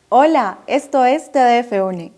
Hola, esto es TDF Une.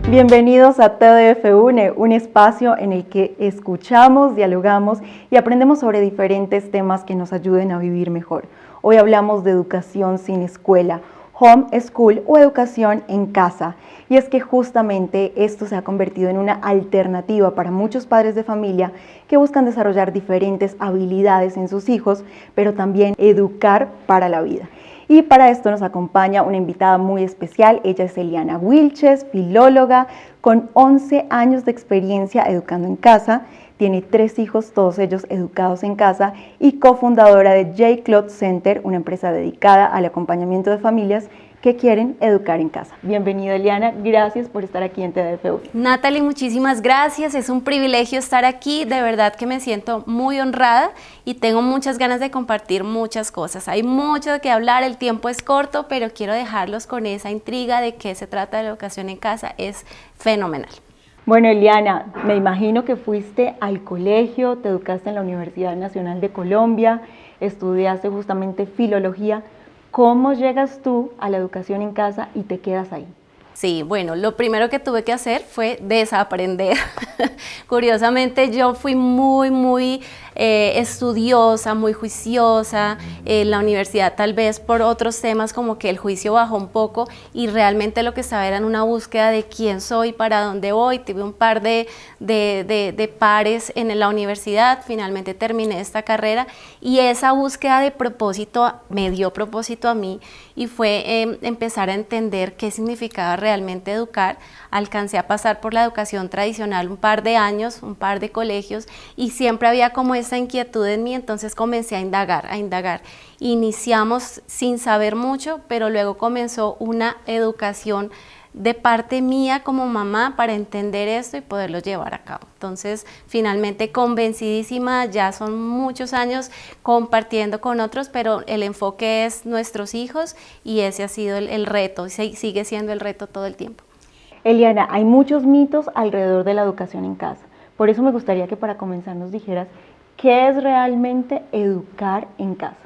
Bienvenidos a TDF Une, un espacio en el que escuchamos, dialogamos y aprendemos sobre diferentes temas que nos ayuden a vivir mejor. Hoy hablamos de educación sin escuela, home school o educación en casa. Y es que justamente esto se ha convertido en una alternativa para muchos padres de familia que buscan desarrollar diferentes habilidades en sus hijos, pero también educar para la vida. Y para esto nos acompaña una invitada muy especial. Ella es Eliana Wilches, filóloga con 11 años de experiencia educando en casa. Tiene 3 hijos, todos ellos educados en casa, y cofundadora de J-Cloud Center, una empresa dedicada al acompañamiento de familias que quieren educar en casa. Bienvenida, Eliana, gracias por estar aquí en TDF. Natalie, muchísimas gracias, es un privilegio estar aquí, de verdad que me siento muy honrada y tengo muchas ganas de compartir muchas cosas. Hay mucho de qué hablar, el tiempo es corto, pero quiero dejarlos con esa intriga de qué se trata de la educación en casa, es fenomenal. Bueno, Eliana, me imagino que fuiste al colegio, te educaste en la Universidad Nacional de Colombia, estudiaste justamente filología. ¿Cómo llegas tú a la educación en casa y te quedas ahí? Sí, bueno, lo primero que tuve que hacer fue desaprender. Curiosamente, yo fui muy estudiosa, muy juiciosa. En la universidad tal vez por otros temas como que el juicio bajó un poco y realmente lo que estaba era en una búsqueda de quién soy, para dónde voy. Tuve un par de pares en la universidad, finalmente terminé esta carrera y esa búsqueda de propósito me dio propósito a mí y fue empezar a entender qué significaba realmente educar. Alcancé a pasar por la educación tradicional un par de años, un par de colegios y siempre había como esa inquietud en mí, entonces comencé a indagar. Iniciamos sin saber mucho, pero luego comenzó una educación de parte mía como mamá para entender esto y poderlo llevar a cabo. Entonces, finalmente convencidísima, ya son muchos años compartiendo con otros, pero el enfoque es nuestros hijos y ese ha sido el reto, y sigue siendo el reto todo el tiempo. Eliana, hay muchos mitos alrededor de la educación en casa. Por eso me gustaría que para comenzar nos dijeras qué es realmente educar en casa.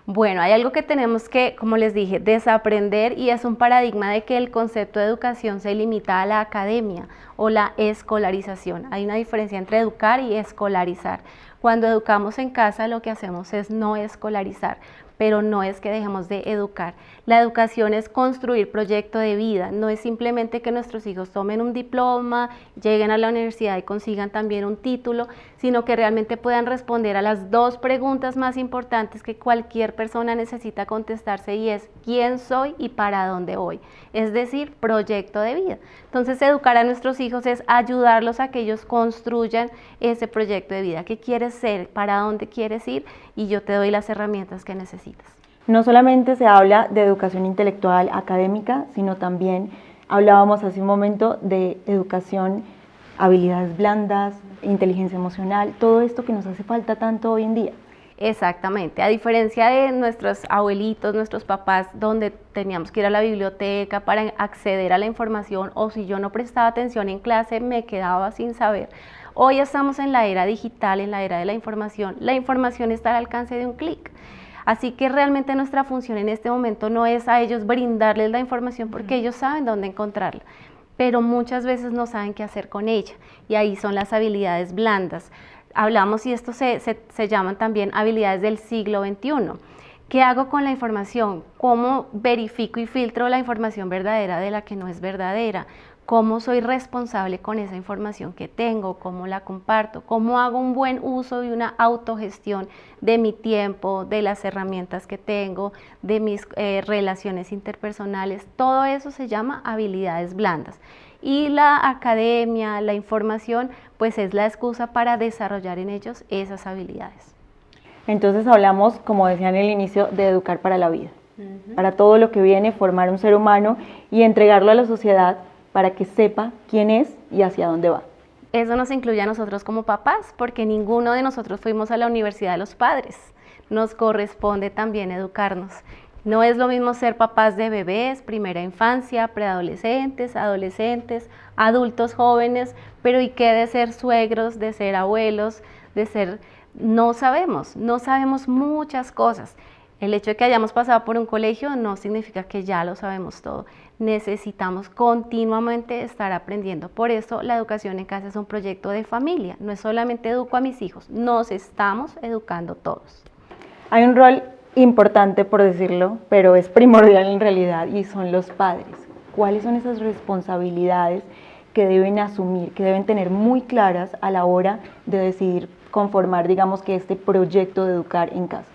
Bueno, hay algo que tenemos que, como les dije, desaprender y es un paradigma de que el concepto de educación se limita a la academia o la escolarización. Hay una diferencia entre educar y escolarizar. Cuando educamos en casa lo que hacemos es no escolarizar, pero no es que dejemos de educar. La educación es construir proyecto de vida, no es simplemente que nuestros hijos tomen un diploma, lleguen a la universidad y consigan también un título, sino que realmente puedan responder a las 2 preguntas más importantes que cualquier persona necesita contestarse y es ¿quién soy y para dónde voy? Es decir, proyecto de vida. Entonces, educar a nuestros hijos es ayudarlos a que ellos construyan ese proyecto de vida. ¿Qué quieres ser? ¿Para dónde quieres ir? Y yo te doy las herramientas que necesitas. No solamente se habla de educación intelectual académica, sino también hablábamos hace un momento de educación, habilidades blandas, inteligencia emocional, todo esto que nos hace falta tanto hoy en día. Exactamente, a diferencia de nuestros abuelitos, nuestros papás, donde teníamos que ir a la biblioteca para acceder a la información o si yo no prestaba atención en clase me quedaba sin saber. Hoy estamos en la era digital, en la era de la información está al alcance de un clic. Así que realmente nuestra función en este momento no es a ellos brindarles la información porque ellos saben dónde encontrarla, pero muchas veces no saben qué hacer con ella y ahí son las habilidades blandas. Hablamos y esto se llaman también habilidades del siglo XXI. ¿Qué hago con la información? ¿Cómo verifico y filtro la información verdadera de la que no es verdadera? ¿Cómo soy responsable con esa información que tengo? ¿Cómo la comparto? ¿Cómo hago un buen uso y una autogestión de mi tiempo, de las herramientas que tengo, de mis relaciones interpersonales? Todo eso se llama habilidades blandas. Y la academia, la información, pues es la excusa para desarrollar en ellos esas habilidades. Entonces hablamos, como decía en el inicio, de educar para la vida. Para todo lo que viene, formar un ser humano y entregarlo a la sociedad para que sepa quién es y hacia dónde va. Eso nos incluye a nosotros como papás, porque ninguno de nosotros fuimos a la universidad de los padres. Nos corresponde también educarnos. No es lo mismo ser papás de bebés, primera infancia, preadolescentes, adolescentes, adultos jóvenes, pero ¿y qué de ser suegros, de ser abuelos, de ser, no sabemos muchas cosas. El hecho de que hayamos pasado por un colegio no significa que ya lo sabemos todo. Necesitamos continuamente estar aprendiendo. Por eso la educación en casa es un proyecto de familia. No es solamente educo a mis hijos, nos estamos educando todos. Hay un rol importante, por decirlo, pero es primordial en realidad, y son los padres. ¿Cuáles son esas responsabilidades que deben asumir, que deben tener muy claras a la hora de decidir conformar, digamos, que este proyecto de educar en casa?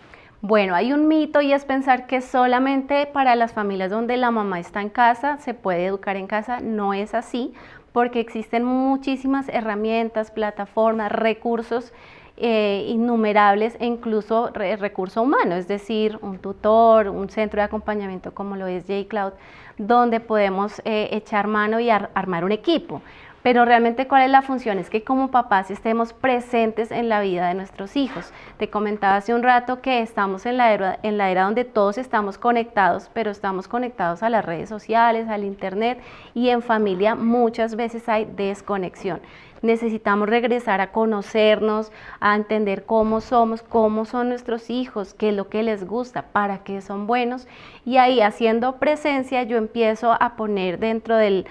Bueno, hay un mito y es pensar que solamente para las familias donde la mamá está en casa se puede educar en casa. No es así, porque existen muchísimas herramientas, plataformas, recursos innumerables e incluso recurso humano, es decir, un tutor, un centro de acompañamiento como lo es J-Cloud, donde podemos echar mano y armar un equipo. Pero realmente, ¿cuál es la función? Es que como papás estemos presentes en la vida de nuestros hijos. Te comentaba hace un rato que estamos en la era donde todos estamos conectados, pero estamos conectados a las redes sociales, al internet, y en familia muchas veces hay desconexión. Necesitamos regresar a conocernos, a entender cómo somos, cómo son nuestros hijos, qué es lo que les gusta, para qué son buenos, y ahí, haciendo presencia, yo empiezo a poner dentro del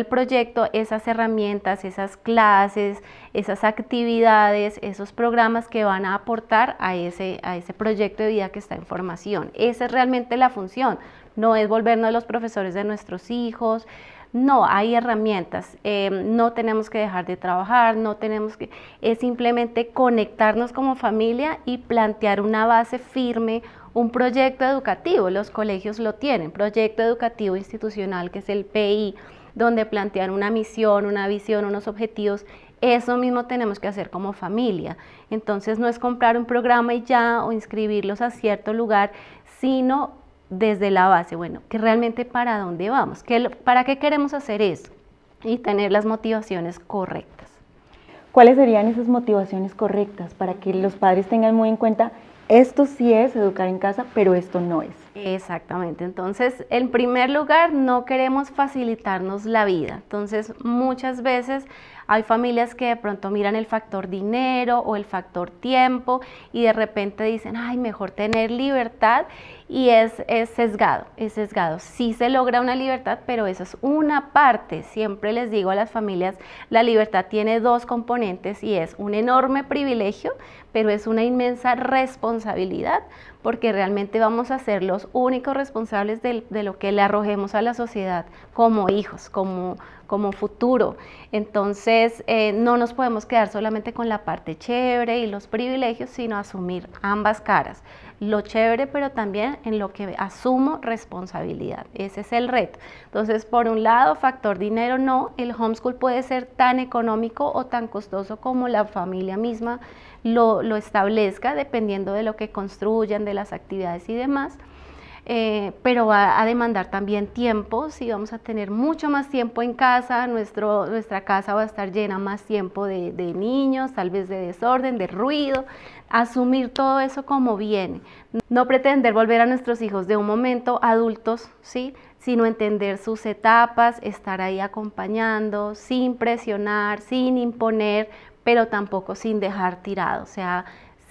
proyecto esas herramientas, esas clases, esas actividades, esos programas que van a aportar a ese proyecto de vida que está en formación. Esa es realmente la función, no es volvernos los profesores de nuestros hijos. No, hay herramientas, no tenemos que dejar de trabajar, es simplemente conectarnos como familia y plantear una base firme, un proyecto educativo. Los colegios lo tienen, proyecto educativo institucional, que es el PI, donde plantean una misión, una visión, unos objetivos. Eso mismo tenemos que hacer como familia. Entonces no es comprar un programa y ya, o inscribirlos a cierto lugar, sino desde la base, bueno, que realmente para dónde vamos, para qué queremos hacer eso, y tener las motivaciones correctas. ¿Cuáles serían esas motivaciones correctas para que los padres tengan muy en cuenta, esto sí es educar en casa, pero esto no es? Exactamente, entonces en primer lugar no queremos facilitarnos la vida, entonces muchas veces hay familias que de pronto miran el factor dinero o el factor tiempo y de repente dicen, ay, mejor tener libertad, y es sesgado, sí se logra una libertad, pero eso es una parte. Siempre les digo a las familias, la libertad tiene dos componentes y es un enorme privilegio, pero es una inmensa responsabilidad, porque realmente vamos a ser los únicos responsables de lo que le arrojemos a la sociedad como hijos, como futuro. Entonces no nos podemos quedar solamente con la parte chévere y los privilegios, sino asumir ambas caras, lo chévere, pero también en lo que asumo responsabilidad. Ese es el reto. Entonces, por un lado, factor dinero no, el homeschool puede ser tan económico o tan costoso como la familia misma lo establezca, dependiendo de lo que construyan, de las actividades y demás. Pero va a demandar también tiempo. Si vamos a tener mucho más tiempo en casa, nuestra casa va a estar llena más tiempo de niños, tal vez de desorden, de ruido. Asumir todo eso como viene, no pretender volver a nuestros hijos de un momento adultos, ¿sí?, sino entender sus etapas, estar ahí acompañando, sin presionar, sin imponer, pero tampoco sin dejar tirado, o sea,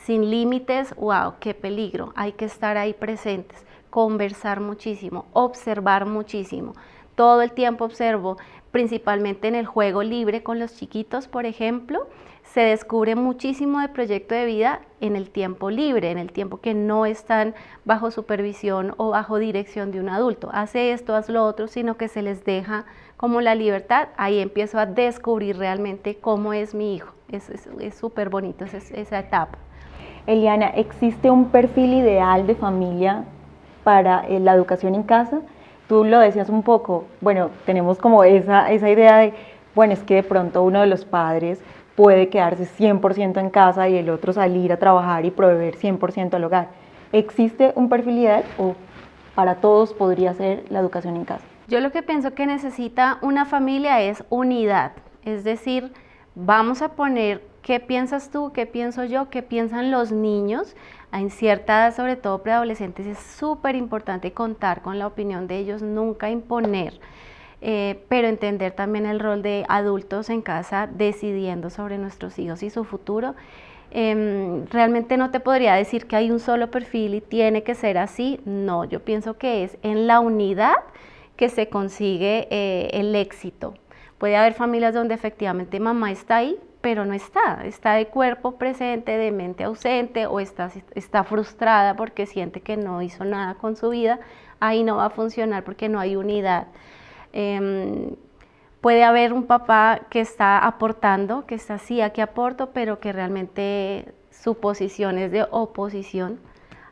sin límites. Wow, qué peligro, hay que estar ahí presentes, conversar muchísimo, observar muchísimo. Todo el tiempo observo, principalmente en el juego libre con los chiquitos, por ejemplo, se descubre muchísimo de proyecto de vida en el tiempo libre, en el tiempo que no están bajo supervisión o bajo dirección de un adulto. Hace esto, haz lo otro, sino que se les deja como la libertad. Ahí empiezo a descubrir realmente cómo es mi hijo. Es súper bonito esa etapa. Eliana, ¿existe un perfil ideal de familia para la educación en casa? Tú lo decías un poco, bueno, tenemos como esa idea de, bueno, es que de pronto uno de los padres puede quedarse 100% en casa y el otro salir a trabajar y proveer 100% al hogar. ¿Existe un perfil ideal o para todos podría ser la educación en casa? Yo lo que pienso que necesita una familia es unidad, es decir, vamos a poner qué piensas tú, qué pienso yo, qué piensan los niños. En cierta edad, sobre todo preadolescentes, es súper importante contar con la opinión de ellos, nunca imponer. Pero entender también el rol de adultos en casa decidiendo sobre nuestros hijos y su futuro. Realmente no te podría decir que hay un solo perfil y tiene que ser así. No, yo pienso que es en la unidad que se consigue el éxito. Puede haber familias donde efectivamente mamá está ahí, pero no está de cuerpo presente, de mente ausente, o está frustrada porque siente que no hizo nada con su vida. Ahí no va a funcionar porque no hay unidad. Puede haber un papá que está aportando, que está así, aquí aporto, pero que realmente su posición es de oposición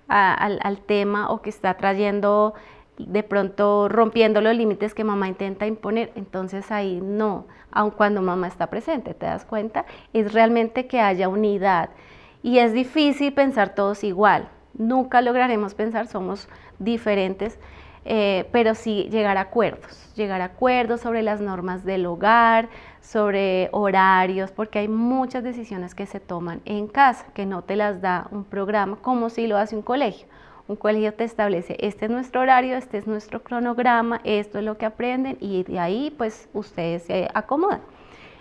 al tema, o que está trayendo, de pronto rompiendo los límites que mamá intenta imponer. Entonces ahí no, aun cuando mamá está presente, ¿te das cuenta? Es realmente que haya unidad. Y es difícil pensar todos igual, nunca lograremos pensar, somos diferentes, pero sí llegar a acuerdos sobre las normas del hogar, sobre horarios, porque hay muchas decisiones que se toman en casa, que no te las da un programa como si lo hace un colegio. Un colegio te establece, este es nuestro horario, este es nuestro cronograma, esto es lo que aprenden, y de ahí pues ustedes se acomodan.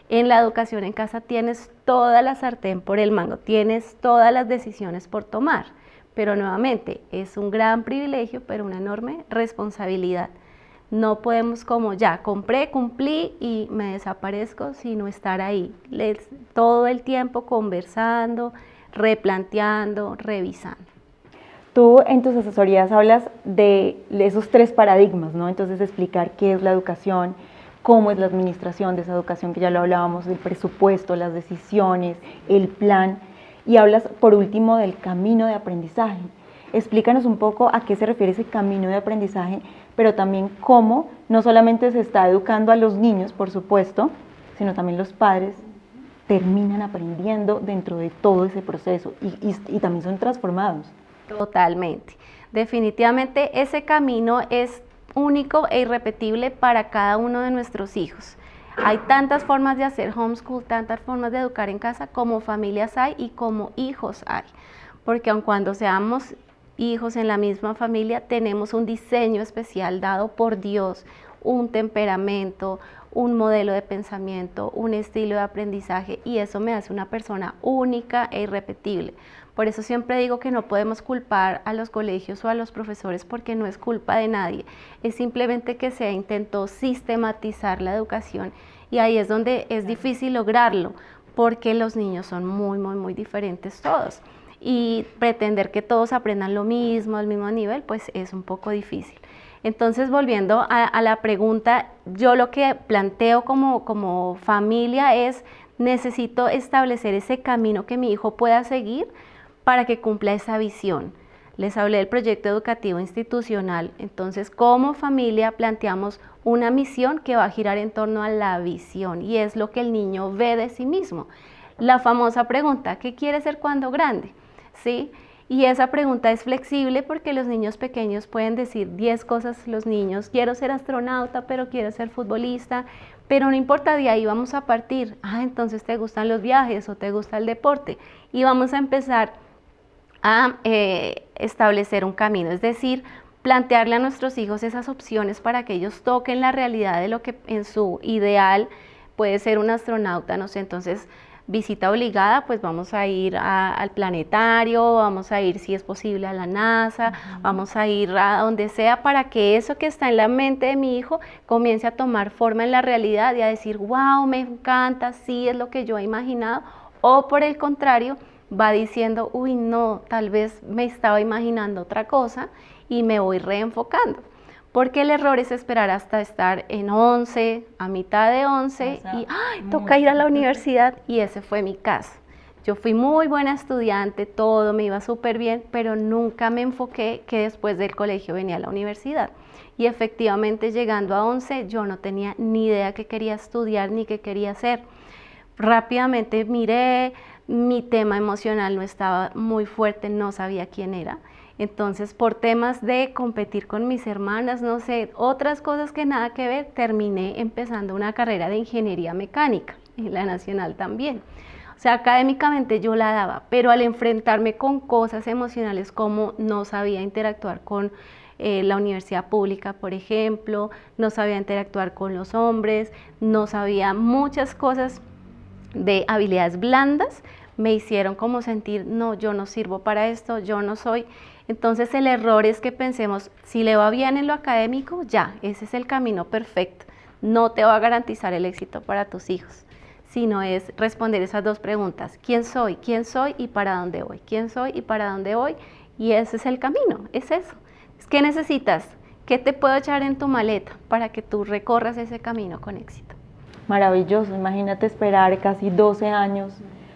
En la educación en casa tienes toda la sartén por el mango, tienes todas las decisiones por tomar, pero nuevamente es un gran privilegio, pero una enorme responsabilidad. No podemos como ya, compré, cumplí y me desaparezco, sino estar ahí todo el tiempo conversando, replanteando, revisando. Tú en tus asesorías hablas de esos 3 paradigmas, ¿no? Entonces explicar qué es la educación, cómo es la administración de esa educación, que ya lo hablábamos, del presupuesto, las decisiones, el plan, y hablas por último del camino de aprendizaje. Explícanos un poco a qué se refiere ese camino de aprendizaje, pero también cómo no solamente se está educando a los niños, por supuesto, sino también los padres terminan aprendiendo dentro de todo ese proceso y también son transformados. Totalmente. Definitivamente ese camino es único e irrepetible para cada uno de nuestros hijos. Hay tantas formas de hacer homeschool, tantas formas de educar en casa, como familias hay y como hijos hay. Porque aun cuando seamos hijos en la misma familia, tenemos un diseño especial dado por Dios, un temperamento, un modelo de pensamiento, un estilo de aprendizaje, y eso me hace una persona única e irrepetible. Por eso siempre digo que no podemos culpar a los colegios o a los profesores, porque no es culpa de nadie, es simplemente que se intentó sistematizar la educación, y ahí es donde es difícil lograrlo, porque los niños son muy diferentes todos, y pretender que todos aprendan lo mismo, al mismo nivel, pues es un poco difícil. Entonces, volviendo a la pregunta, yo lo que planteo como familia es: necesito establecer ese camino que mi hijo pueda seguir para que cumpla esa visión. Les hablé del proyecto educativo institucional. Entonces, como familia planteamos una misión que va a girar en torno a la visión, y es lo que el niño ve de sí mismo. La famosa pregunta: ¿qué quiere ser cuando grande? ¿Sí? Y esa pregunta es flexible, porque los niños pequeños pueden decir 10 cosas. Los niños: quiero ser astronauta, pero quiero ser futbolista, pero no importa, de ahí vamos a partir. Entonces te gustan los viajes o te gusta el deporte, y vamos a empezar a establecer un camino, es decir, plantearle a nuestros hijos esas opciones para que ellos toquen la realidad de lo que en su ideal puede ser un astronauta, no sé. Entonces, visita obligada, pues vamos a ir al planetario, vamos a ir, si es posible, a la NASA, vamos a ir a donde sea, para que eso que está en la mente de mi hijo comience a tomar forma en la realidad y a decir: wow, me encanta, sí es lo que yo he imaginado. O por el contrario, va diciendo: uy, no, tal vez me estaba imaginando otra cosa, y me voy reenfocando. Porque el error es esperar hasta estar en 11, a mitad de 11, y toca ir a la universidad, y ese fue mi caso. Yo fui muy buena estudiante, todo me iba súper bien, pero nunca me enfoqué que después del colegio venía la universidad. Y efectivamente, llegando a 11, yo no tenía ni idea qué quería estudiar ni qué quería hacer. Rápidamente miré, mi tema emocional no estaba muy fuerte, no sabía quién era. Entonces, por temas de competir con mis hermanas, no sé, otras cosas que nada que ver, terminé empezando una carrera de ingeniería mecánica, en la Nacional también. O sea, académicamente yo la daba, pero al enfrentarme con cosas emocionales, como no sabía interactuar con la universidad pública, por ejemplo, no sabía interactuar con los hombres, no sabía muchas cosas de habilidades blandas, me hicieron como sentir, no, yo no sirvo para esto, yo no soy. Entonces el error es que pensemos, si le va bien en lo académico, ya, ese es el camino perfecto. No te va a garantizar el éxito para tus hijos, sino es responder esas dos preguntas. ¿Quién soy? ¿Quién soy y para dónde voy? ¿Quién soy y para dónde voy? Y ese es el camino, es eso. ¿Qué necesitas? ¿Qué te puedo echar en tu maleta para que tú recorras ese camino con éxito? Maravilloso, imagínate esperar casi 12 años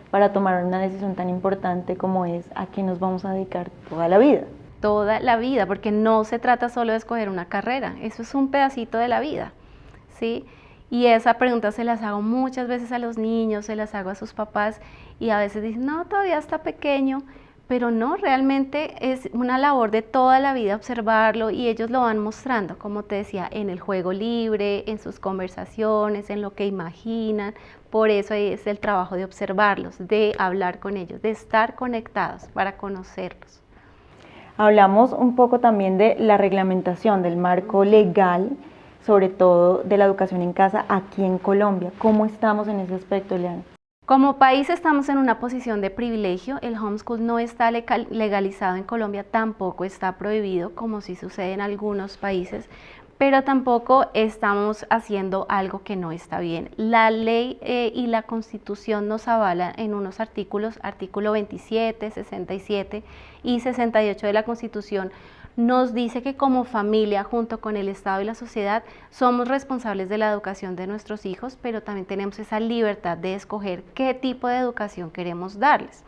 para tomar una decisión tan importante como es a qué nos vamos a dedicar toda la vida. Toda la vida, porque no se trata solo de escoger una carrera, eso es un pedacito de la vida, ¿sí? Y esa pregunta se las hago muchas veces a los niños, se las hago a sus papás y a veces dicen, no, todavía está pequeño, pero no, realmente es una labor de toda la vida observarlo y ellos lo van mostrando, como te decía, en el juego libre, en sus conversaciones, en lo que imaginan. Por eso es el trabajo de observarlos, de hablar con ellos, de estar conectados para conocerlos. Hablamos un poco también de la reglamentación, del marco legal, sobre todo de la educación en casa aquí en Colombia. ¿Cómo estamos en ese aspecto, Eliana? Como país estamos en una posición de privilegio, el homeschool no está legalizado en Colombia, tampoco está prohibido como sí sucede en algunos países, pero tampoco estamos haciendo algo que no está bien. La ley y la Constitución nos avalan en unos artículos, artículo 27, 67 y 68 de la Constitución, nos dice que como familia, junto con el Estado y la sociedad, somos responsables de la educación de nuestros hijos, pero también tenemos esa libertad de escoger qué tipo de educación queremos darles.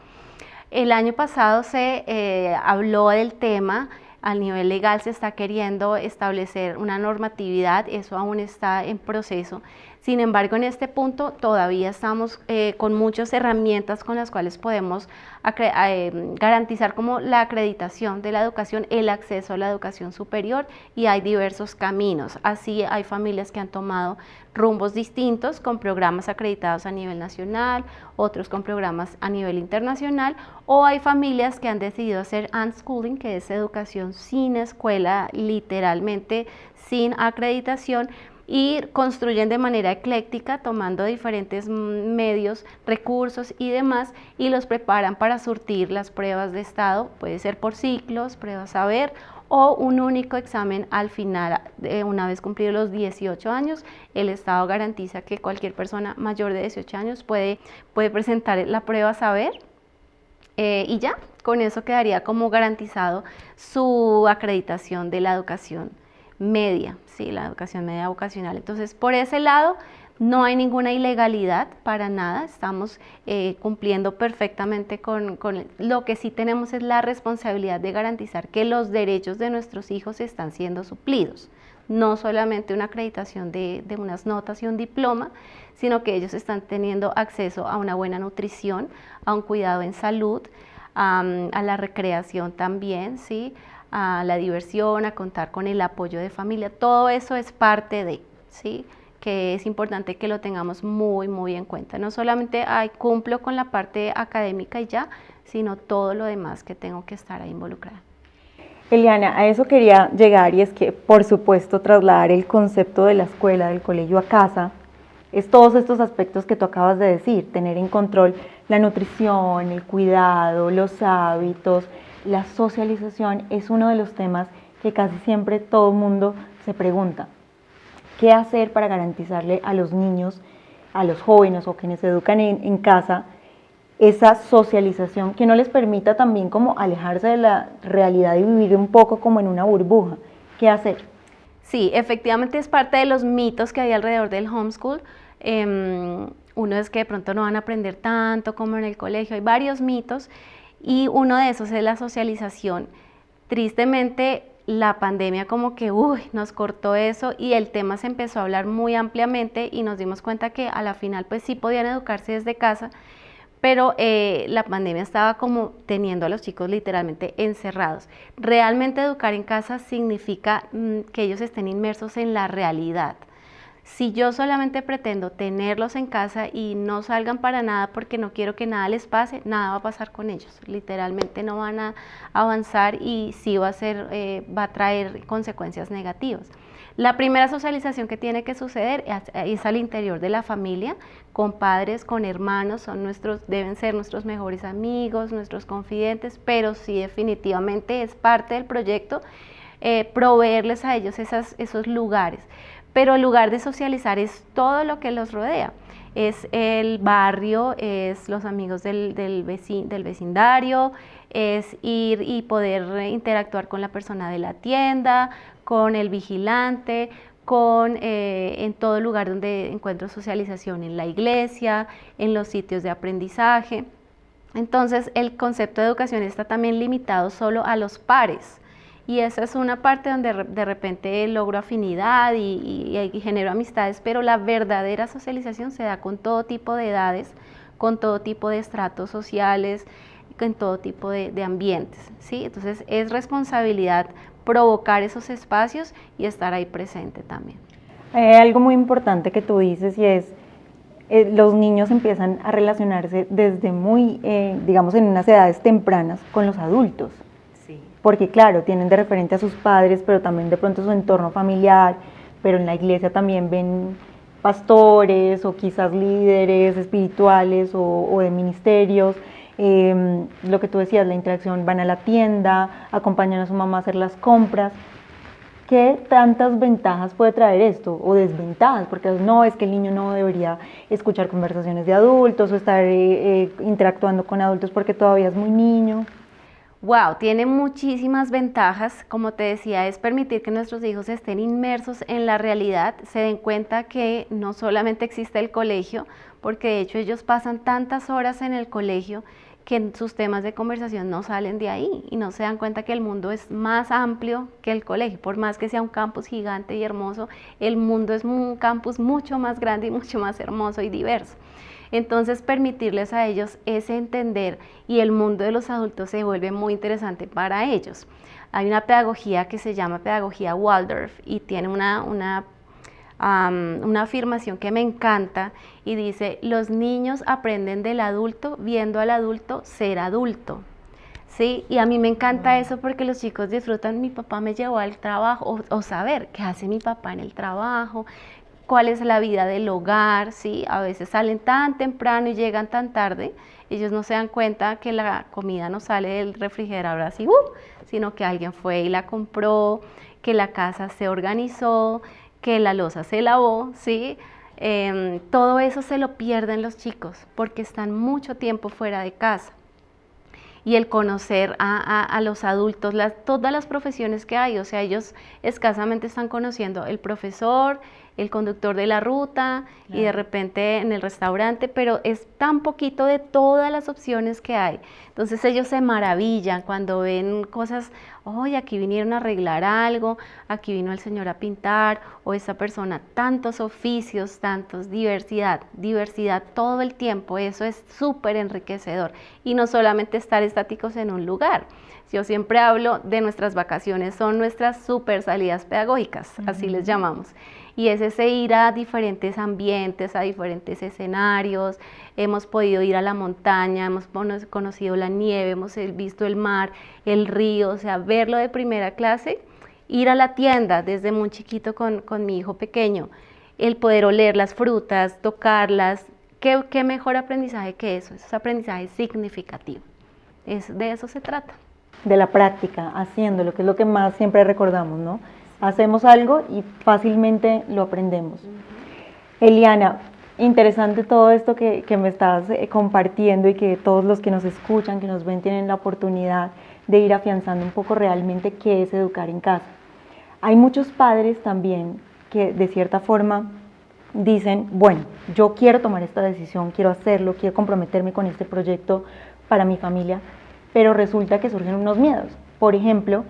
El año pasado se habló del tema. A nivel legal se está queriendo establecer una normatividad, eso aún está en proceso. Sin embargo, en este punto todavía estamos con muchas herramientas con las cuales podemos garantizar como la acreditación de la educación, el acceso a la educación superior, y hay diversos caminos. Así hay familias que han tomado rumbos distintos con programas acreditados a nivel nacional, otros con programas a nivel internacional, o hay familias que han decidido hacer unschooling, que es educación sin escuela, literalmente sin acreditación, y construyen de manera ecléctica, tomando diferentes medios, recursos y demás, y los preparan para surtir las pruebas de estado, puede ser por ciclos, pruebas saber, o un único examen al final. Una vez cumplidos los 18 años, el Estado garantiza que cualquier persona mayor de 18 años puede presentar la prueba saber, y ya, con eso quedaría como garantizado su acreditación de la educación media, sí, la educación media vocacional. Entonces, por ese lado, no hay ninguna ilegalidad para nada, estamos cumpliendo perfectamente con lo que sí tenemos es la responsabilidad de garantizar que los derechos de nuestros hijos están siendo suplidos. No solamente una acreditación de unas notas y un diploma, sino que ellos están teniendo acceso a una buena nutrición, a un cuidado en salud, a la recreación también, ¿sí? A la diversión, a contar con el apoyo de familia. Todo eso es parte de, ¿sí? Que es importante que lo tengamos muy, muy en cuenta. No solamente cumplo con la parte académica y ya, sino todo lo demás que tengo que estar ahí involucrada. Eliana, a eso quería llegar, y es que, por supuesto, trasladar el concepto de la escuela, del colegio a casa, es todos estos aspectos que tú acabas de decir, tener en control la nutrición, el cuidado, los hábitos, la socialización, es uno de los temas que casi siempre todo el mundo se pregunta. ¿Qué hacer para garantizarle a los niños, a los jóvenes o quienes se educan en casa, esa socialización que no les permita también como alejarse de la realidad y vivir un poco como en una burbuja? ¿Qué hacer? Sí, efectivamente es parte de los mitos que hay alrededor del homeschool. Uno es que de pronto no van a aprender tanto como en el colegio, hay varios mitos, y uno de esos es la socialización. Tristemente, la pandemia como que nos cortó eso y el tema se empezó a hablar muy ampliamente y nos dimos cuenta que a la final pues sí podían educarse desde casa, pero la pandemia estaba como teniendo a los chicos literalmente encerrados. Realmente educar en casa significa que ellos estén inmersos en la realidad. Si yo solamente pretendo tenerlos en casa y no salgan para nada porque no quiero que nada les pase, nada va a pasar con ellos. Literalmente no van a avanzar y sí va a traer consecuencias negativas. La primera socialización que tiene que suceder es al interior de la familia, con padres, con hermanos, deben ser nuestros mejores amigos, nuestros confidentes, pero sí definitivamente es parte del proyecto proveerles a ellos esos lugares. Pero el lugar de socializar es todo lo que los rodea. Es el barrio, es los amigos del vecindario, es ir y poder interactuar con la persona de la tienda, con el vigilante, en todo lugar donde encuentro socialización, en la iglesia, en los sitios de aprendizaje. Entonces el concepto de educación está también limitado solo a los pares. Y esa es una parte donde de repente logro afinidad y genero amistades, pero la verdadera socialización se da con todo tipo de edades, con todo tipo de estratos sociales, con todo tipo de ambientes, ¿sí? Entonces es responsabilidad provocar esos espacios y estar ahí presente también. Algo muy importante que tú dices y es, los niños empiezan a relacionarse desde muy, digamos, en unas edades tempranas con los adultos. Porque claro, tienen de referente a sus padres, pero también de pronto su entorno familiar, pero en la iglesia también ven pastores o quizás líderes espirituales o de ministerios. Lo que tú decías, la interacción, van a la tienda, acompañan a su mamá a hacer las compras. ¿Qué tantas ventajas puede traer esto o desventajas? Porque no, es que el niño no debería escuchar conversaciones de adultos o estar interactuando con adultos porque todavía es muy niño. Wow, tiene muchísimas ventajas. Como te decía, es permitir que nuestros hijos estén inmersos en la realidad, se den cuenta que no solamente existe el colegio, porque de hecho ellos pasan tantas horas en el colegio que sus temas de conversación no salen de ahí y no se dan cuenta que el mundo es más amplio que el colegio. Por más que sea un campus gigante y hermoso, el mundo es un campus mucho más grande y mucho más hermoso y diverso. Entonces permitirles a ellos ese entender y el mundo de los adultos se vuelve muy interesante para ellos. Hay una pedagogía que se llama pedagogía Waldorf y tiene una afirmación que me encanta y dice: los niños aprenden del adulto viendo al adulto ser adulto. Sí, y a mí me encanta eso porque los chicos disfrutan, mi papá me llevó al trabajo, o saber qué hace mi papá en el trabajo, cuál es la vida del hogar, ¿sí? A veces salen tan temprano y llegan tan tarde, ellos no se dan cuenta que la comida no sale del refrigerador así, sino que alguien fue y la compró, que la casa se organizó, que la loza se lavó, ¿sí? Todo eso se lo pierden los chicos porque están mucho tiempo fuera de casa. Y el conocer a los adultos, todas las profesiones que hay, o sea, ellos escasamente están conociendo el profesor, el conductor de la ruta, claro, y de repente en el restaurante, pero es tan poquito de todas las opciones que hay. Entonces ellos se maravillan cuando ven cosas, oye, aquí vinieron a arreglar algo, aquí vino el señor a pintar, o esa persona, tantos oficios, tantos, diversidad todo el tiempo, eso es súper enriquecedor. Y no solamente estar estáticos en un lugar. Yo siempre hablo de nuestras vacaciones, son nuestras super salidas pedagógicas, así les llamamos. Y es ese ir a diferentes ambientes, a diferentes escenarios. Hemos podido ir a la montaña, hemos conocido la nieve, hemos visto el mar, el río, o sea, verlo de primera clase. Ir a la tienda desde muy chiquito con mi hijo pequeño, el poder oler las frutas, tocarlas, ¿qué mejor aprendizaje que eso? Eso es aprendizaje significativo. De eso se trata. De la práctica, haciéndolo, que es lo que más siempre recordamos, ¿no? Hacemos algo y fácilmente lo aprendemos. Eliana, interesante todo esto que me estás compartiendo y que todos los que nos escuchan, que nos ven, tienen la oportunidad de ir afianzando un poco realmente qué es educar en casa. Hay muchos padres también que de cierta forma dicen, bueno, yo quiero tomar esta decisión, quiero hacerlo, quiero comprometerme con este proyecto para mi familia, pero resulta que surgen unos miedos. Por ejemplo,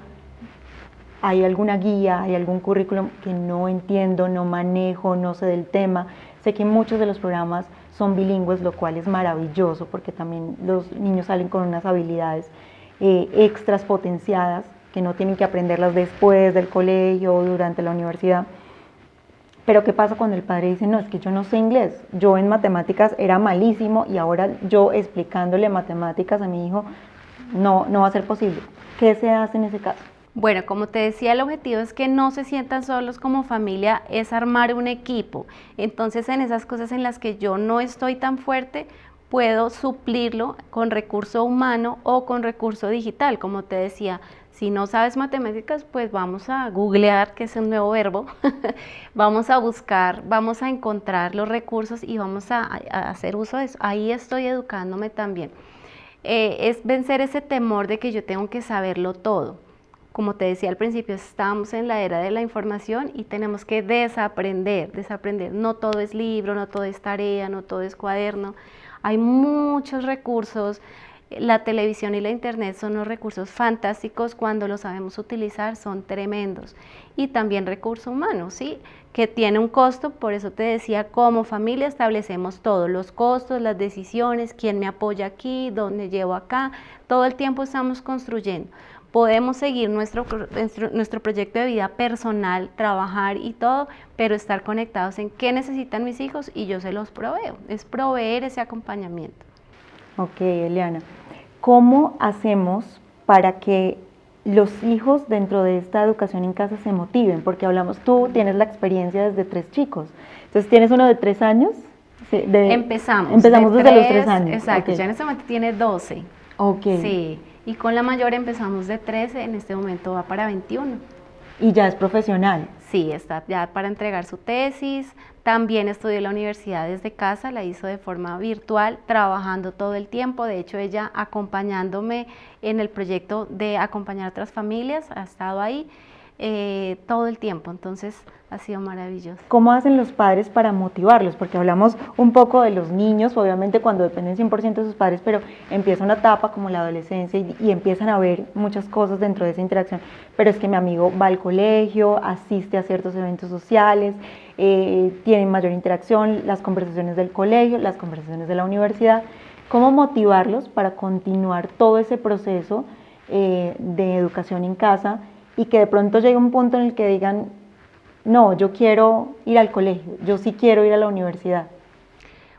hay alguna guía, hay algún currículum que no entiendo, no manejo, no sé del tema. Sé que muchos de los programas son bilingües, lo cual es maravilloso porque también los niños salen con unas habilidades extras potenciadas que no tienen que aprenderlas después del colegio o durante la universidad. Pero ¿qué pasa cuando el padre dice, no, es que yo no sé inglés, yo en matemáticas era malísimo y ahora yo explicándole matemáticas a mi hijo no va a ser posible? ¿Qué se hace en ese caso? Bueno, como te decía, el objetivo es que no se sientan solos como familia, es armar un equipo. Entonces, en esas cosas en las que yo no estoy tan fuerte, puedo suplirlo con recurso humano o con recurso digital. Como te decía, si no sabes matemáticas, pues vamos a googlear, que es un nuevo verbo, vamos a buscar, vamos a encontrar los recursos y vamos a hacer uso de eso. Ahí estoy educándome también. Es vencer ese temor de que yo tengo que saberlo todo. Como te decía al principio, estamos en la era de la información y tenemos que desaprender. No todo es libro, no todo es tarea, no todo es cuaderno. Hay muchos recursos. La televisión y la internet son unos recursos fantásticos, cuando los sabemos utilizar son tremendos. Y también recurso humano, ¿sí? Que tiene un costo, por eso te decía, como familia establecemos todos los costos, las decisiones, quién me apoya aquí, dónde llevo acá, todo el tiempo estamos construyendo. Podemos seguir nuestro proyecto de vida personal, trabajar y todo, pero estar conectados en qué necesitan mis hijos y yo se los proveo. Es proveer ese acompañamiento. Ok, Eliana. ¿Cómo hacemos para que los hijos dentro de esta educación en casa se motiven? Porque hablamos, tú tienes la experiencia desde 3 chicos. Entonces, ¿tienes uno de 3 años? Sí, empezamos desde los 3 años. Exacto, okay. Ya en este momento tiene 12. Ok. Sí, y con la mayor empezamos de 13, en este momento va para 21. ¿Y ya es profesional? Sí, está ya para entregar su tesis. También estudió en la universidad desde casa, la hizo de forma virtual, trabajando todo el tiempo. De hecho, ella acompañándome en el proyecto de acompañar a otras familias, ha estado ahí todo el tiempo. Entonces, ha sido maravilloso. ¿Cómo hacen los padres para motivarlos? Porque hablamos un poco de los niños, obviamente cuando dependen 100% de sus padres, pero empieza una etapa como la adolescencia y empiezan a ver muchas cosas dentro de esa interacción. Pero es que mi amigo va al colegio, asiste a ciertos eventos sociales, tienen mayor interacción, las conversaciones del colegio, las conversaciones de la universidad. ¿Cómo motivarlos para continuar todo ese proceso de educación en casa y que de pronto llegue un punto en el que digan, no, yo quiero ir al colegio, yo sí quiero ir a la universidad?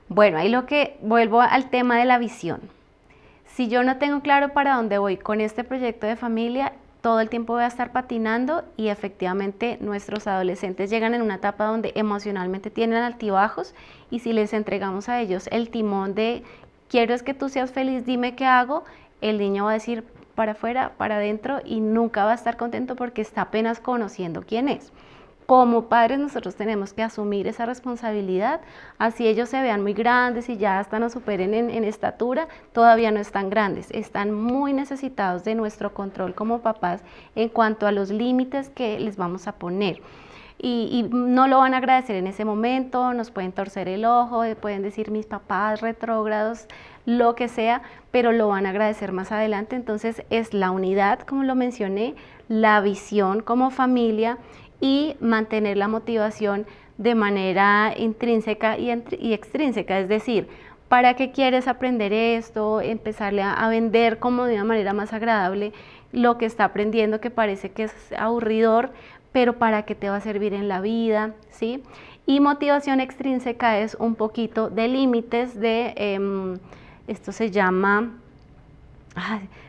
Bueno, ahí vuelvo al tema de la visión. Si yo no tengo claro para dónde voy con este proyecto de familia, todo el tiempo voy a estar patinando y efectivamente nuestros adolescentes llegan en una etapa donde emocionalmente tienen altibajos, y si les entregamos a ellos el timón de quiero es que tú seas feliz, dime qué hago, el niño va a decir para afuera, para adentro, y nunca va a estar contento porque está apenas conociendo quién es. Como padres nosotros tenemos que asumir esa responsabilidad, así ellos se vean muy grandes y ya hasta nos superen en estatura, todavía no están grandes, están muy necesitados de nuestro control como papás en cuanto a los límites que les vamos a poner. Y no lo van a agradecer en ese momento, nos pueden torcer el ojo, pueden decir mis papás retrógrados, lo que sea, pero lo van a agradecer más adelante. Entonces es la unidad, como lo mencioné, la visión como familia y mantener la motivación de manera intrínseca y extrínseca, es decir, ¿para qué quieres aprender esto? Empezarle a vender como de una manera más agradable lo que está aprendiendo, que parece que es aburridor, pero ¿para qué te va a servir en la vida? ¿Sí? Y motivación extrínseca es un poquito de límites esto se llama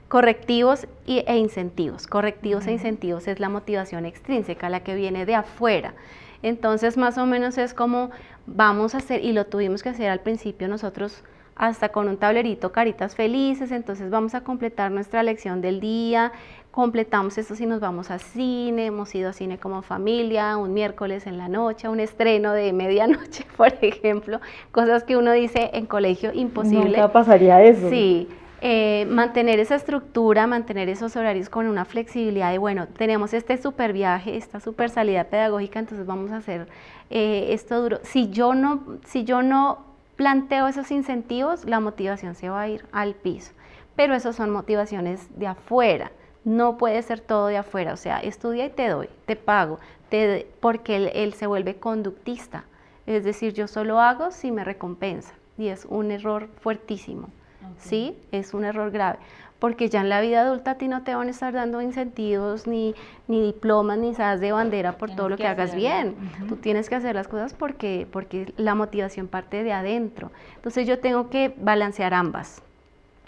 correctivos e incentivos. Correctivos e incentivos es la motivación extrínseca, la que viene de afuera. Entonces, más o menos es como vamos a hacer, y lo tuvimos que hacer al principio nosotros, hasta con un tablerito, caritas felices. Entonces vamos a completar nuestra lección del día, completamos esto si nos vamos a cine, hemos ido a cine como familia, un miércoles en la noche, un estreno de medianoche, por ejemplo, cosas que uno dice en colegio imposible. Nunca pasaría eso. Sí. Mantener esa estructura, mantener esos horarios con una flexibilidad de, bueno, tenemos este super viaje, esta super salida pedagógica, entonces vamos a hacer esto duro. Si yo no planteo esos incentivos, la motivación se va a ir al piso, pero esas son motivaciones de afuera, no puede ser todo de afuera, o sea, estudia y te doy, te pago, porque él se vuelve conductista, es decir, yo solo hago si me recompensa, y es un error fuertísimo. Okay. ¿Sí? Es un error grave, porque ya en la vida adulta a ti no te van a estar dando incentivos, ni diplomas, ni sas de bandera por todo lo que hagas bien. Tú tienes que hacer las cosas porque la motivación parte de adentro. Entonces yo tengo que balancear ambas,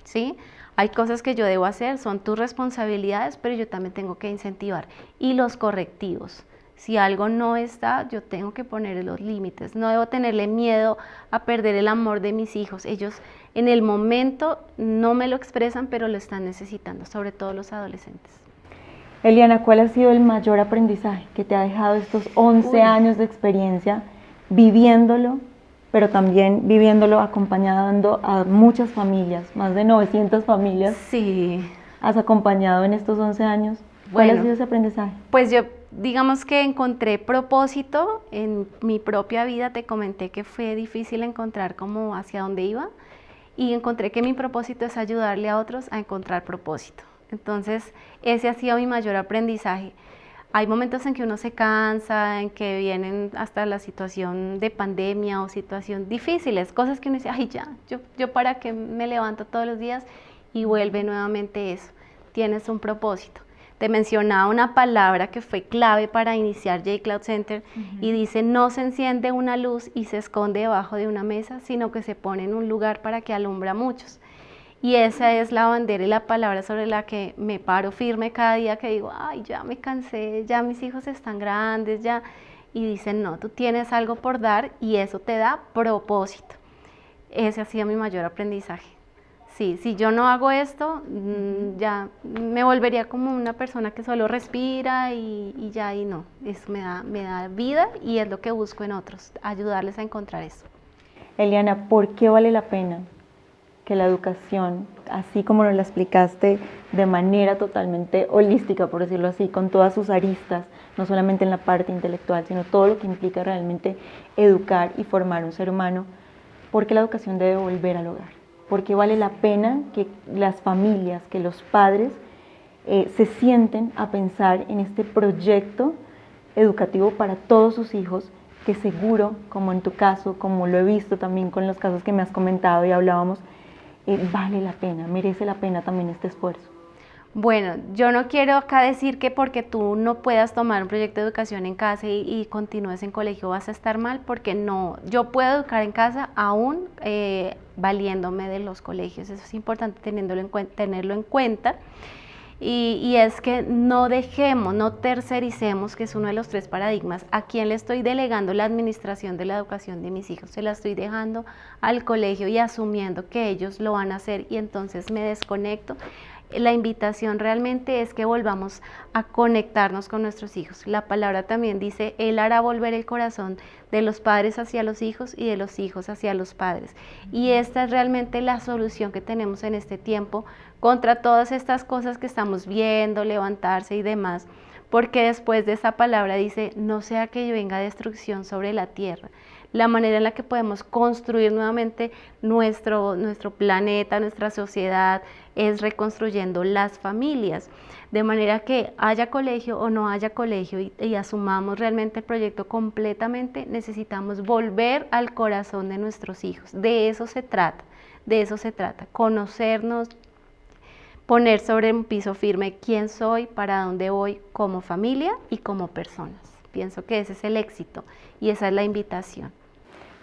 ¿sí? Hay cosas que yo debo hacer, son tus responsabilidades, pero yo también tengo que incentivar. Y los correctivos. Si algo no está, yo tengo que poner los límites. No debo tenerle miedo a perder el amor de mis hijos. Ellos en el momento no me lo expresan, pero lo están necesitando, sobre todo los adolescentes. Eliana, ¿cuál ha sido el mayor aprendizaje que te ha dejado estos 11 años de experiencia viviéndolo, pero también viviéndolo acompañando a muchas familias, más de 900 familias? Sí. ¿Has acompañado en estos 11 años? ¿Cuál ha sido ese aprendizaje? Pues yo, digamos que encontré propósito en mi propia vida. Te comenté que fue difícil encontrar como hacia dónde iba, y encontré que mi propósito es ayudarle a otros a encontrar propósito. Entonces, ese ha sido mi mayor aprendizaje. Hay momentos en que uno se cansa, en que vienen hasta la situación de pandemia o situación difíciles, cosas que uno dice, ay ya, yo para qué me levanto todos los días, y vuelve nuevamente eso, tienes un propósito. Te mencionaba una palabra que fue clave para iniciar J-Cloud Center, y dice, no se enciende una luz y se esconde debajo de una mesa, sino que se pone en un lugar para que alumbra a muchos. Y esa es la bandera y la palabra sobre la que me paro firme cada día, que digo, ay, ya me cansé, ya mis hijos están grandes, ya. Y dicen, no, tú tienes algo por dar, y eso te da propósito. Ese ha sido mi mayor aprendizaje. Sí, si yo no hago esto, ya me volvería como una persona que solo respira y ya, y no. Eso me da vida, y es lo que busco en otros, ayudarles a encontrar eso. Eliana, ¿por qué vale la pena que la educación, así como nos la explicaste de manera totalmente holística, por decirlo así, con todas sus aristas, no solamente en la parte intelectual, sino todo lo que implica realmente educar y formar un ser humano, por qué la educación debe volver al hogar? ¿Por qué vale la pena que las familias, que los padres se sienten a pensar en este proyecto educativo para todos sus hijos, que seguro, como en tu caso, como lo he visto también con los casos que me has comentado y hablábamos, vale la pena, merece la pena también este esfuerzo? Bueno, yo no quiero acá decir que porque tú no puedas tomar un proyecto de educación en casa y continúes en colegio vas a estar mal, porque no, yo puedo educar en casa aún valiéndome de los colegios. Eso es importante tenerlo en cuenta. Y es que no dejemos, no tercericemos, que es uno de los 3 paradigmas. ¿A quién le estoy delegando la administración de la educación de mis hijos? Se la estoy dejando al colegio y asumiendo que ellos lo van a hacer, y entonces me desconecto. La invitación realmente es que volvamos a conectarnos con nuestros hijos. La palabra también dice, Él hará volver el corazón de los padres hacia los hijos y de los hijos hacia los padres. Y esta es realmente la solución que tenemos en este tiempo contra todas estas cosas que estamos viendo, levantarse y demás. Porque después de esa palabra dice, no sea que venga destrucción sobre la tierra. La manera en la que podemos construir nuevamente nuestro planeta, nuestra sociedad, es reconstruyendo las familias, de manera que haya colegio o no haya colegio y asumamos realmente el proyecto completamente. Necesitamos volver al corazón de nuestros hijos. De eso se trata, conocernos, poner sobre un piso firme quién soy, para dónde voy como familia y como personas. Pienso que ese es el éxito y esa es la invitación.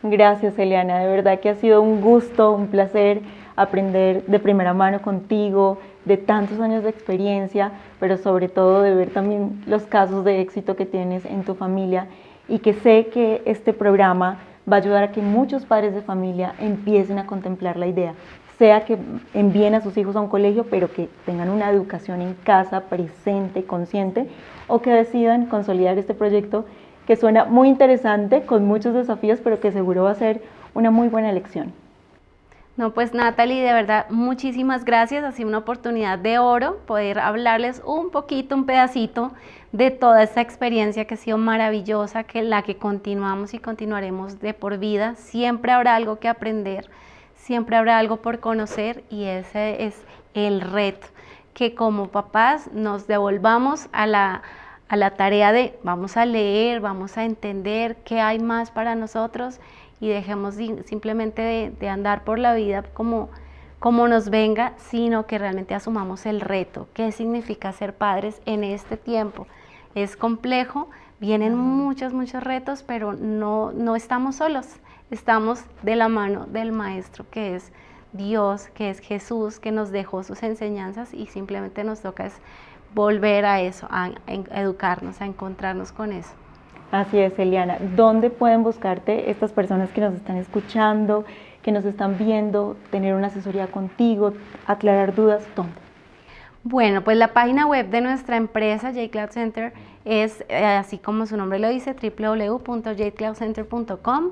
Gracias, Eliana, de verdad que ha sido un gusto, un placer aprender de primera mano contigo, de tantos años de experiencia, pero sobre todo de ver también los casos de éxito que tienes en tu familia, y que sé que este programa va a ayudar a que muchos padres de familia empiecen a contemplar la idea, sea que envíen a sus hijos a un colegio, pero que tengan una educación en casa presente, consciente, o que decidan consolidar este proyecto que suena muy interesante, con muchos desafíos, pero que seguro va a ser una muy buena elección. No, pues Natalie, de verdad, muchísimas gracias. Ha sido una oportunidad de oro poder hablarles un poquito, un pedacito de toda esta experiencia que ha sido maravillosa, que la que continuamos y continuaremos de por vida. Siempre habrá algo que aprender, siempre habrá algo por conocer, y ese es el reto, que como papás nos devolvamos a la tarea de vamos a leer, vamos a entender qué hay más para nosotros, y dejemos simplemente de andar por la vida como como nos venga, sino que realmente asumamos el reto. ¿Qué significa ser padres en este tiempo? Es complejo, vienen muchos retos, pero no estamos solos, estamos de la mano del Maestro, que es Dios, que es Jesús, que nos dejó sus enseñanzas, y simplemente nos toca es volver a eso, a educarnos, a encontrarnos con eso. Así es, Eliana. ¿Dónde pueden buscarte estas personas que nos están escuchando, que nos están viendo, tener una asesoría contigo, aclarar dudas? ¿Dónde? Bueno, pues la página web de nuestra empresa, J-Cloud Center, es, así como su nombre lo dice, www.jcloudcenter.com.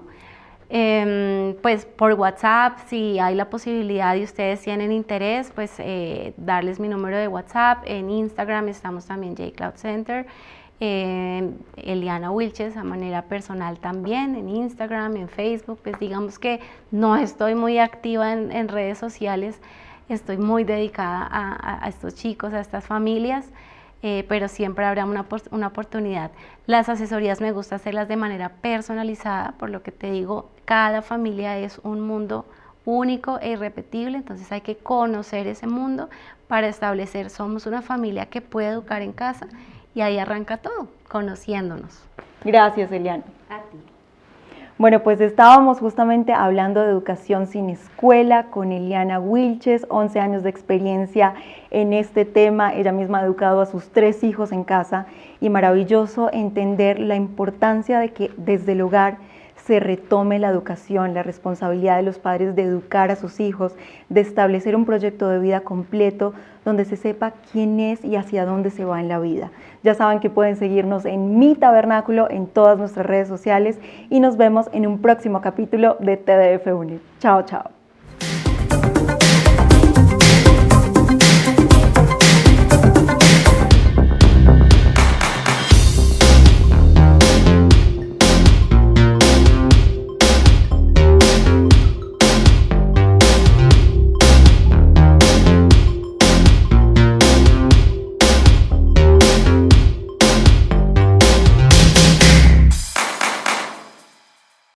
Pues por WhatsApp, si hay la posibilidad y ustedes tienen interés, pues darles mi número de WhatsApp. En Instagram estamos también J-Cloud Center. Eliana Wilches, a manera personal también, en Instagram, en Facebook. Pues digamos que no estoy muy activa en redes sociales, estoy muy dedicada a estos chicos, a estas familias, pero siempre habrá una oportunidad. Las asesorías me gusta hacerlas de manera personalizada, por lo que te digo, cada familia es un mundo único e irrepetible, entonces hay que conocer ese mundo para establecer, somos una familia que puede educar en casa, y ahí arranca todo, conociéndonos. Gracias, Eliana. A ti. Bueno, pues estábamos justamente hablando de educación sin escuela con Eliana Wilches, 11 años de experiencia en este tema. Ella misma ha educado a sus 3 hijos en casa, y maravilloso entender la importancia de que desde el hogar se retome la educación, la responsabilidad de los padres de educar a sus hijos, de establecer un proyecto de vida completo donde se sepa quién es y hacia dónde se va en la vida. Ya saben que pueden seguirnos en Mi Tabernáculo en todas nuestras redes sociales, y nos vemos en un próximo capítulo de TDF Unir. Chao, chao.